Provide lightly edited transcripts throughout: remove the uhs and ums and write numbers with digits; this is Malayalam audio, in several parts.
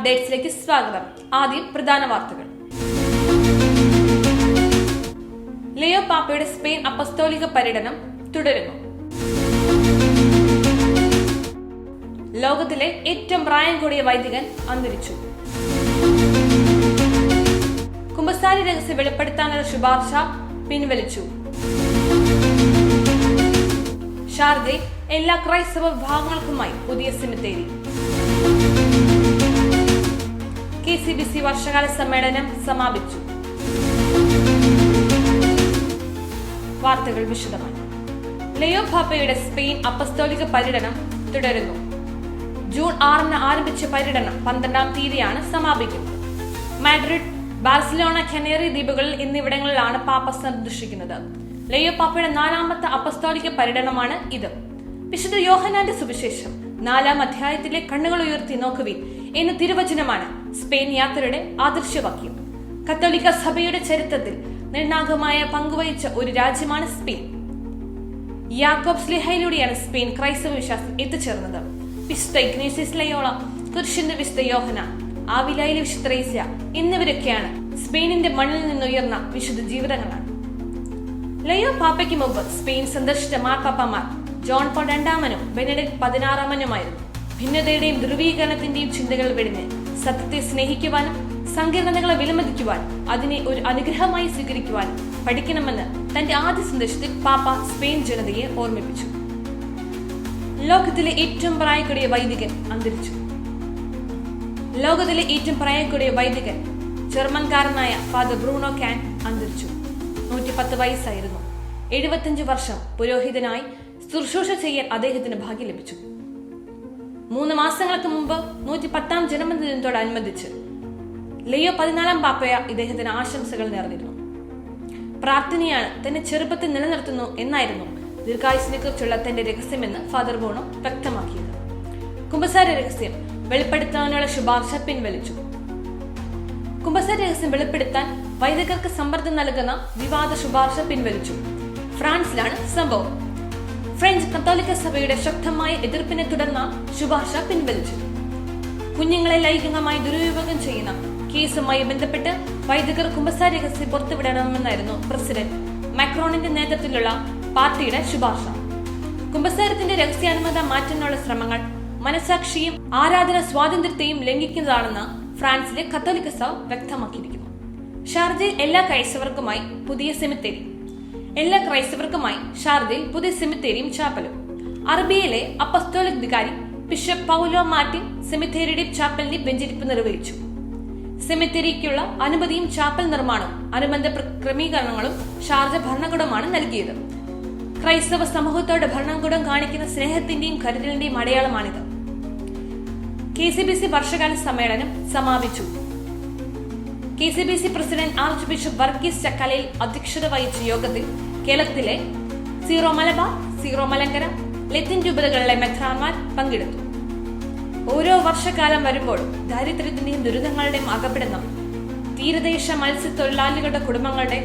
അപ്ഡേറ്റ്സിലേക്ക് സ്വാഗതം. ആദ്യം പ്രധാന വാർത്തകൾ. ലിയോ പാപ്പയുടെ സ്പെയിൻ അപ്പസ്തോലിക പര്യടനം തുടരുന്നു. ലോകത്തിലെ ഏറ്റവും പ്രായം കൂടിയ വൈദികൻ അന്തരിച്ചു. കുമ്പസാരി രഹസ്യം വെളിപ്പെടുത്താനുള്ള ശുപാർശ പിൻവലിച്ചു. ഷാർജയിൽ എല്ലാ ക്രൈസ്തവ വിഭാഗങ്ങൾക്കുമായി പുതിയ സെമിത്തേരി. KCBC വർഷകാല സമ്മേളനം സമാപിച്ചു. വാർത്തകൾ വിശദമായി. ലിയോ പാപ്പയുടെ സ്പെയിൻ അപ്പസ്തോലിക പര്യടനം തുടരുന്നു. ജൂൺ 6 ആരംഭിച്ച പര്യടനം 12-ാം തീയതിയാണ് സമാപിക്കുന്നത്. മാഡ്രിഡ്, ബാർസിലോണ, കനേറി ദ്വീപുകൾ എന്നിവിടങ്ങളിലാണ് പാപ്പ സന്ദർശിക്കുന്നത്. ലിയോ പാപ്പയുടെ 4ാമത്തെ അപ്പസ്തോലിക പര്യടനമാണ് ഇത്. വിശുദ്ധ യോഹന്നാന്റെ സുവിശേഷം 4-ാം അധ്യായത്തിലെ കണ്ണുകൾ ഉയർത്തി നോക്കുവിൻ എന്ന തിരുവചനമാണ് സ്പെയിൻ യാത്രയുടെ ആദർശവാക്യം. കത്തോലിക്ക സഭയുടെ ചരിത്രത്തിൽ നിർണായകമായ പങ്കുവഹിച്ച ഒരു രാജ്യമാണ് സ്പെയിൻ. യാക്കോബ് സ്ലിഹയിലൂടെയാണ് സ്പെയിൻ ക്രൈസ്തവ വിശ്വാസം എത്തിച്ചേർന്നത്. വിശുദ്ധ ഇഗ്നേഷ്യസ് ലയോള, കുരിശിന്റെ വിശുദ്ധ യോഹന്നാൻ, ആവിലായിലെ വിശുദ്ധ ത്രേസ്യ എന്നിവരൊക്കെയാണ് സ്പെയിനിന്റെ മണ്ണിൽ നിന്നുയർന്ന വിശുദ്ധ ജീവിതങ്ങളാണ്. ലിയോ പാപ്പയ്ക്ക് മുമ്പ് സ്പെയിൻ സന്ദർശിച്ച മാർപ്പാപ്പമാർ ജോൺ പോൾ രണ്ടാമനും ബെനഡിക്ട് 16-ാമനുമായിരുന്നു. ഭിന്നതയുടെയും ധ്രുവീകരണത്തിന്റെയും ചിന്തകൾ വെടിഞ്ഞ് സത്യത്തെ സ്നേഹിക്കുവാനും സങ്കീർണതകളെ വിലമതിക്കുവാനും അതിനെ ഒരു അനുഗ്രഹമായി സ്വീകരിക്കുവാനും പഠിക്കണമെന്ന് തന്റെ ആദ്യ സന്ദേശത്തിൽ പാപ്പ സ്പെയിൻ ജനതയെ ഓർമ്മിപ്പിച്ചു. ലോകത്തിലെ ഏറ്റവും പ്രായം കൂടിയ വൈദികൻ അന്തരിച്ചു. ലോകത്തിലെ ഏറ്റവും പ്രായം കൂടിയ വൈദികൻ ജർമ്മൻകാരനായ ഫാദർ ബ്രൂണോ കാൻ അന്തരിച്ചു. 110 വയസ്സായിരുന്നു. 75 വർഷം പുരോഹിതനായി ശുശ്രൂഷ ചെയ്യാൻ അദ്ദേഹത്തിന് ഭാഗ്യം ലഭിച്ചു. 3 മാസങ്ങൾക്ക് മുമ്പ് 110-ാം ജന്മദിനത്തോടനുബന്ധിച്ച് ലിയോ 14-ാം പാപ്പയ ഇദ്ദേഹത്തിന് ആശംസകൾ നേർന്നിരുന്നു. പ്രാർത്ഥനയാണ് തന്നെ ചെറുപ്പത്തിൽ നിലനിർത്തുന്നു എന്നായിരുന്നു ദീർഘായുസിനെ കുറിച്ചുള്ള തന്റെ രഹസ്യമെന്ന് ഫാദർ ബ്രൂണോ വ്യക്തമാക്കിയത്. കുമ്പസാര രഹസ്യം വെളിപ്പെടുത്താനുള്ള ശുപാർശ പിൻവലിച്ചു. കുമ്പസാര രഹസ്യം വെളിപ്പെടുത്താൻ വൈദികർക്ക് സമ്മർദ്ദം നൽകുന്ന വിവാദ ശുപാർശ പിൻവലിച്ചു. ഫ്രാൻസിലാണ് സംഭവം. ഫ്രഞ്ച് കത്തോലിക്ക സഭയുടെ ശക്തമായ എതിർപ്പിനെ തുടർന്ന് ശുപാർശ പിൻവലിച്ചു. കുഞ്ഞുങ്ങളെ ലൈംഗികമായി ദുരുപയോഗം ചെയ്യുന്ന കേസുമായി ബന്ധപ്പെട്ട് വൈദികർ കുമ്പസാര രഹസ്യം പുറത്തുവിടണമെന്നായിരുന്നു പ്രസിഡന്റ് മാക്രോണിന്റെ നേതൃത്വത്തിലുള്ള പാർട്ടിയുടെ ശുപാർശ. കുമ്പസാരത്തിന്റെ രഹസ്യാനുമത മാറ്റാനുള്ള ശ്രമങ്ങൾ മനസാക്ഷിയും ആരാധന സ്വാതന്ത്ര്യത്തെയും ലംഘിക്കുന്നതാണെന്ന് ഫ്രാൻസിലെ കത്തോലിക്ക സഭ വ്യക്തമാക്കിയിരിക്കുന്നു. ഷാർജയിൽ എല്ലാ ക്രൈസ്തവർക്കുമായി പുതിയ സെമിത്തേരി. എല്ലാ ക്രൈസ്തവർക്കുമായി ഷാർജയിൽ പുതിയ സെമിത്തേരിയും ചാപ്പലും. അറബിയയിലെ അപ്പസ്തോലിക് വികാരി ബിഷപ്പ് പൗലോ മാർട്ടിൻ സെമിത്തേരിയുടെ ചാപ്പലിന്റെ വെഞ്ചരിപ്പ് നിർവഹിച്ചു. സെമിത്തേരിക്കുള്ള അനുമതിയും ചാപ്പൽ നിർമ്മാണവും അനുബന്ധ ക്രമീകരണങ്ങളും ഷാർജ ഭരണകൂടമാണ് നൽകിയത്. ക്രൈസ്തവ സമൂഹത്തോട് ഭരണകൂടം കാണിക്കുന്ന സ്നേഹത്തിന്റെയും കരുതലിന്റെയും അടയാളമാണിത്. KCBC വർഷകാല സമ്മേളനം സമാപിച്ചു. KCBC president archbishop Varghese ചക്കാലയിൽ അധ്യക്ഷത വഹിച്ച യോഗത്തിൽ കേരളത്തിലെ സീറോ മലബാർ, സീറോ മലങ്കര, ലത്തീൻ രൂപതകളിലെ മെത്രാന്മാർ പങ്കെടുത്തു. ഓരോ വർഷക്കാലം വരുമ്പോഴും ദാരിദ്ര്യത്തിന്റെയും ദുരിതങ്ങളുടെയും അകപ്പെടുന്ന തീരദേശ മത്സ്യത്തൊഴിലാളികളുടെ കുടുംബങ്ങളുടെ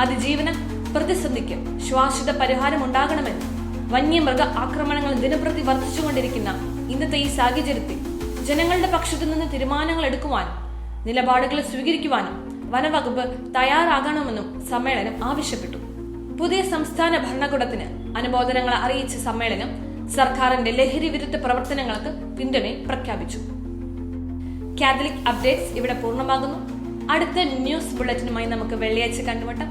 അതിജീവന പ്രതിസന്ധിക്ക് ശാശ്വത പരിഹാരം ഉണ്ടാകണമെന്ന് വന്യമൃഗ ആക്രമണങ്ങൾ ദിനപ്രതി വർദ്ധിച്ചുകൊണ്ടിരിക്കുന്ന ഇന്നത്തെ ഈ സാഹചര്യത്തിൽ ജനങ്ങളുടെ പക്ഷത്തു നിന്ന് തീരുമാനങ്ങൾ എടുക്കുവാനും നിലപാടുകൾ സ്വീകരിക്കുവാനും വനവകുപ്പ് തയ്യാറാകണമെന്നും സമ്മേളനം ആവശ്യപ്പെട്ടു. പുതിയ സംസ്ഥാന ഭരണകൂടത്തിന് അനുമോദനങ്ങൾ അറിയിച്ച സമ്മേളനം സർക്കാരിന്റെ ലഹരി വിരുദ്ധ പ്രവർത്തനങ്ങൾക്ക് പിന്തുണ പ്രഖ്യാപിച്ചു. കാത്തലിക് അപ്ഡേറ്റ്സ് ഇവിടെ പൂർണ്ണമാകുന്നു. അടുത്ത ന്യൂസ് ബുള്ളറ്റിനുമായി നമുക്ക് വെള്ളിയാഴ്ച കണ്ടുമുട്ടാം.